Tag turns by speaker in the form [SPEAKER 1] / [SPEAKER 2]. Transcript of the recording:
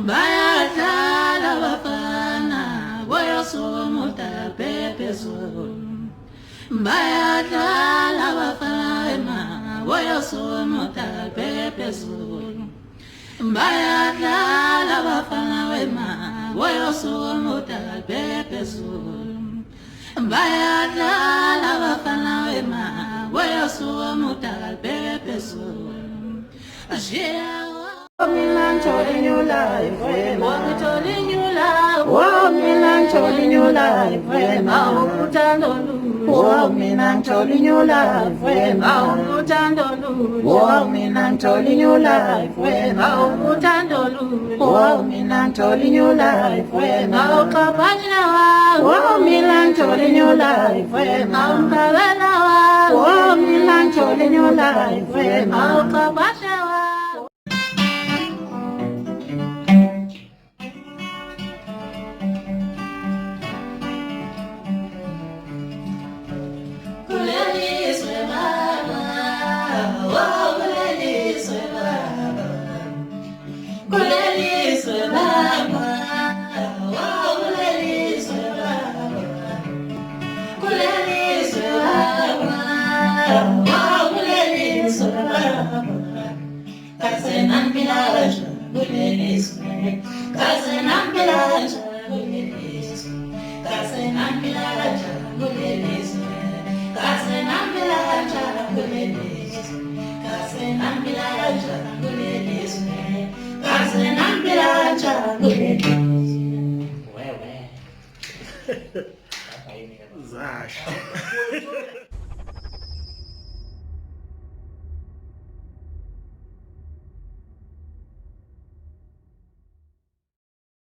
[SPEAKER 1] bayadlala bafana boyosumuta phezulu bayadlala bafana boyosumuta phezulu bayadlala bafana boyosumuta phezulu bayadlala bafana boyosumuta phezulu
[SPEAKER 2] Milan telling you life,
[SPEAKER 1] What telling you life?
[SPEAKER 2] oh Milan telling you life, oh Milan telling you life, oh Milan telling you life, oh Milan telling you life, oh Milan telling you life, oh Milan telling you life,
[SPEAKER 3] Zash.